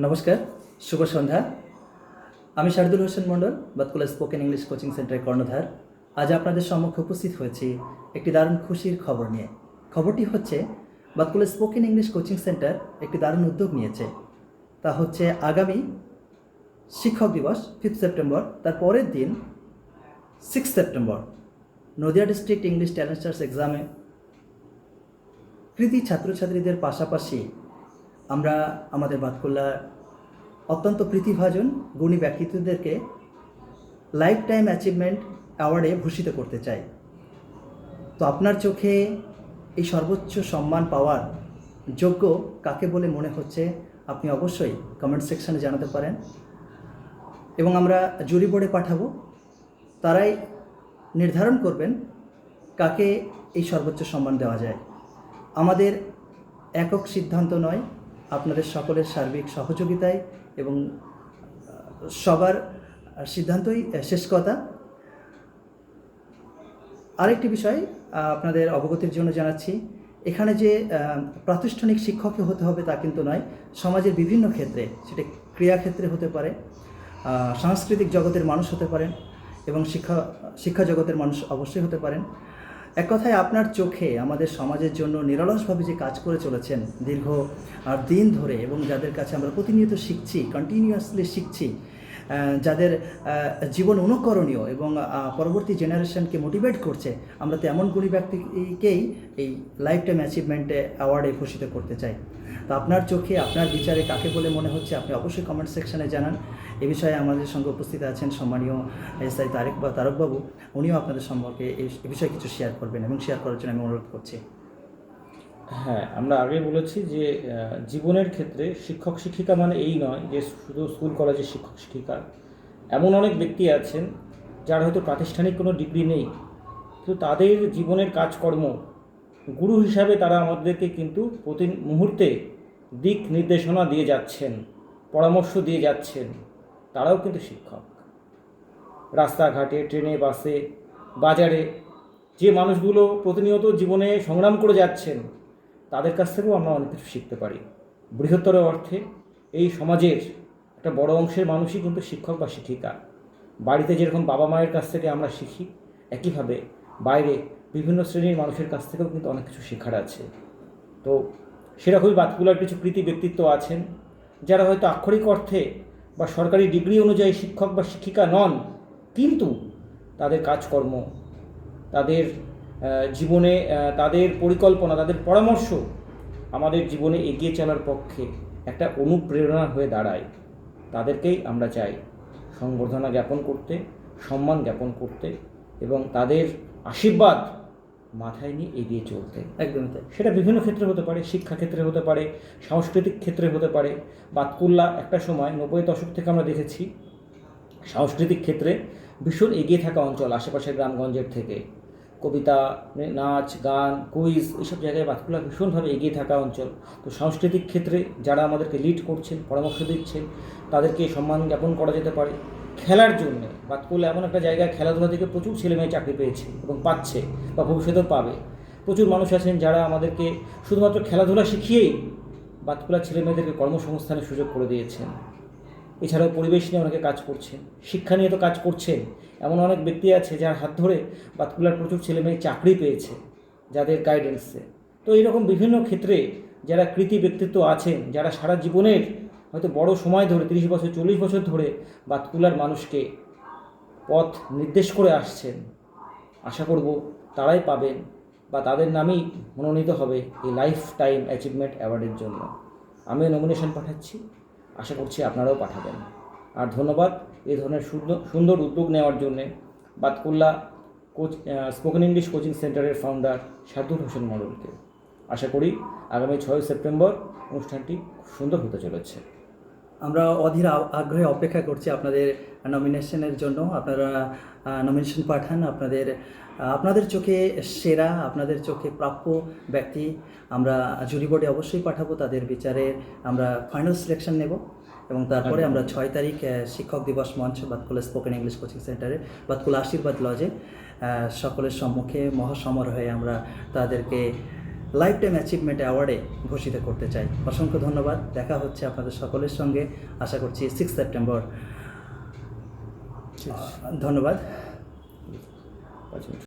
নমস্কার, শুভ সন্ধ্যা। আমি শারদুল হোসেন মণ্ডল, Batkula spoken English coaching সেন্টারের কর্ণধার। আজ আপনাদের সম্মুখে উপস্থিত হয়েছি একটি দারুণ খুশির খবর নিয়ে। খবরটি হচ্ছে, Batkula spoken English coaching centre একটি দারুণ উদ্যোগ নিয়েছে। তা হচ্ছে আগামী শিক্ষক দিবস 5 সেপ্টেম্বর, তার পরের দিন 6 September Nadia district English talent search এক্সামে কৃতি ছাত্রছাত্রীদের পাশাপাশি আমরা আমাদের বাতকুল্লার অত্যন্ত প্রতিভাজন গুণী ব্যক্তিত্বদেরকে লাইফ টাইম অ্যাচিভমেন্ট অ্যাওয়ার্ডে ভূষিত করতে চাই। তো আপনার চোখে এই সর্বোচ্চ সম্মান পাওয়ার যোগ্য কাকে বলে মনে হচ্ছে, আপনি অবশ্যই কমেন্ট সেকশনে জানাতে পারেন এবং আমরা জুরি বোর্ডে পাঠাবো। তারাই নির্ধারণ করবেন কাকে এই সর্বোচ্চ সম্মান দেওয়া যায়। আমাদের একক সিদ্ধান্ত নয়, আপনাদের সকলের সার্বিক সহযোগিতায় এবং সবার সিদ্ধান্তই শেষ কথা। আরেকটি বিষয় আপনাদের অবগতির জন্য জানাচ্ছি, এখানে যে প্রাতিষ্ঠানিক শিক্ষকই হতে হবে তা কিন্তু নয়। সমাজের বিভিন্ন ক্ষেত্রে, সেটা ক্রীড়াক্ষেত্রে হতে পারে, সাংস্কৃতিক জগতের মানুষ হতে পারেন এবং শিক্ষা জগতের মানুষ অবশ্যই হতে পারেন। এক কথায় আপনার চোখে আমাদের সমাজের জন্য নিরলসভাবে যে কাজ করে চলেছেন দীর্ঘ দিন ধরে, এবং যাদের কাছে আমরা প্রতিনিয়ত শিখছি, কন্টিনিউয়াসলি শিখছি, যাদের জীবন অনুকরণীয় এবং পরবর্তী জেনারেশনকে মোটিভেট করছে, আমরা তেমন গুণী ব্যক্তিকেই এই লাইফ টাইম অ্যাচিভমেন্টে অ্যাওয়ার্ডে ভূষিত করতে চাই। তো আপনার চোখে, আপনার বিচারে কাকে বলে মনে হচ্ছে, আপনি অবশ্যই কমেন্ট সেকশনে জানান। এ বিষয়ে আমাদের সঙ্গে উপস্থিত আছেন সম্মানীয় এসআই তারকবাবু। উনিও আপনাদের সম্পর্কে এই বিষয়ে কিছু শেয়ার করবেন এবং শেয়ার করার জন্য আমি অনুরোধ করছি। হ্যাঁ, আমরা আগে বলেছি যে জীবনের ক্ষেত্রে শিক্ষক শিক্ষিকা মানে এই নয় যে শুধু স্কুল কলেজের শিক্ষক শিক্ষিকা। এমন অনেক ব্যক্তি আছেন যার হয়তো প্রাতিষ্ঠানিক কোনো ডিগ্রি নেই, কিন্তু তাদের জীবনের কাজকর্ম গুরু হিসাবে তারা আমাদেরকে কিন্তু প্রতি মুহূর্তে দিক নির্দেশনা দিয়ে যাচ্ছেন, পরামর্শ দিয়ে যাচ্ছেন। তারাও কিন্তু শিক্ষক। রাস্তাঘাটে, ট্রেনে, বাসে, বাজারে যে মানুষগুলো প্রতিনিয়ত জীবনে সংগ্রাম করে যাচ্ছেন, তাদের কাছ থেকেও আমরা অনেক কিছু শিখতে পারি। বৃহত্তর অর্থে এই সমাজের একটা বড় অংশের মানুষই কিন্তু শিক্ষক বা শিক্ষিকা। বাড়িতে যেরকম বাবা মায়ের কাছ থেকে আমরা শিখি, একইভাবে বাইরে বিভিন্ন শ্রেণীর মানুষের কাছ থেকেও কিন্তু অনেক কিছু শেখার আছে। তো সেরকমই বাতকুলার কিছু কৃতি ব্যক্তিত্ব আছেন যারা হয়তো আক্ষরিক অর্থে বা সরকারি ডিগ্রি অনুযায়ী শিক্ষক বা শিক্ষিকা নন, কিন্তু তাদের কাজকর্ম, তাদের জীবনে তাদের পরিকল্পনা, তাদের পরামর্শ আমাদের জীবনে এগিয়ে চলার পক্ষে একটা অনুপ্রেরণা হয়ে দাঁড়ায়। তাদেরকেই আমরা চাই সংবর্ধনা জ্ঞাপন করতে, সম্মান জ্ঞাপন করতে এবং তাদের আশীর্বাদ মাথায় নিয়ে এগিয়ে চলতে। একদমই তাই। সেটা বিভিন্ন ক্ষেত্রে হতে পারে, শিক্ষাক্ষেত্রে হতে পারে, সাংস্কৃতিক ক্ষেত্রে হতে পারে। বাতকুল্লা একটা সময় 90 দশক থেকে আমরা দেখেছি সাংস্কৃতিক ক্ষেত্রে ভীষণ এগিয়ে থাকা অঞ্চল, আশেপাশের গ্রামগঞ্জের থেকে। কবিতা, নাচ, গান, কুইজ, এইসব জায়গায় বাতকুলা ভীষণভাবে এগিয়ে থাকা অঞ্চল। তো সাংস্কৃতিক ক্ষেত্রে যারা আমাদেরকে লিড করছেন, পরামর্শ দিচ্ছেন, তাদেরকে সম্মান জ্ঞাপন করা যেতে পারে। খেলার জন্যে বাতকুলা এমন একটা জায়গায় খেলাধুলা থেকে প্রচুর ছেলেমেয়ে চাকরি পেয়েছে এবং পাচ্ছে বা ভবিষ্যতেও পাবে। প্রচুর মানুষ আছেন যারা আমাদেরকে শুধুমাত্র খেলাধুলা শিখিয়েই বাতকুলার ছেলেমেয়েদেরকে কর্মসংস্থানের সুযোগ করে দিয়েছেন। এছাড়াও পরিবেশ নিয়ে অনেকে কাজ করছেন, শিক্ষা নিয়ে তো কাজ করছেন। এমন অনেক ব্যক্তি আছে যার হাত ধরে বাতকুলার প্রচুর ছেলেমেয়ে চাকরি পেয়েছে যাদের গাইডেন্সে। তো এইরকম বিভিন্ন ক্ষেত্রে যারা কৃতি ব্যক্তিত্ব আছেন, যারা সারা জীবনের হয়তো বড় সময় ধরে 30 বছর 40 বছর ধরে বাতকুলার মানুষকে পথ নির্দেশ করে আসছেন, আশা করব তারাই পাবেন বা তাদের নামেই মনোনীত হবে এই লাইফ টাইম অ্যাচিভমেন্ট অ্যাওয়ার্ডের জন্য। আমিও নমিনেশন পাঠাচ্ছি, আশা করছি আপনারাও পাঠাবেন। আর ধন্যবাদ এই ধরনের সুন্দর উদ্যোগ নেওয়ার জন্যে বাতকুল্লা স্পোকেন ইংলিশ কোচিং সেন্টারের ফাউন্ডার শারদুল হোসেন মণ্ডলকে। আশা করি আগামী 6 সেপ্টেম্বর অনুষ্ঠানটি সুন্দর হতে চলেছে। আমরা অধীর আগ্রহে অপেক্ষা করছি আপনাদের নমিনেশনের জন্য। আপনারা নমিনেশন পাঠান। আপনাদের চোখে সেরা, আপনাদের চোখে প্রাপ্য ব্যক্তি আমরা জুরি বোর্ডে অবশ্যই পাঠাবো। তাদের বিচারে আমরা ফাইনাল সিলেকশন নেব এবং তারপরে আমরা 6 তারিখ শিক্ষক দিবস মঞ্চ বাতকুলা স্পোকেন ইংলিশ কোচিং সেন্টারে, বাতকুলা আশীর্বাদ লজে সকলের সম্মুখে মহাসমারোহে আমরা তাদেরকে লাইফ টাইম অ্যাচিভমেন্ট অ্যাওয়ার্ডে ভূষিত করতে চাই। অসংখ্য ধন্যবাদ। দেখা হচ্ছে আপনাদের সকলের সঙ্গে, আশা করছি 6 সেপ্টেম্বর। ধন্যবাদ।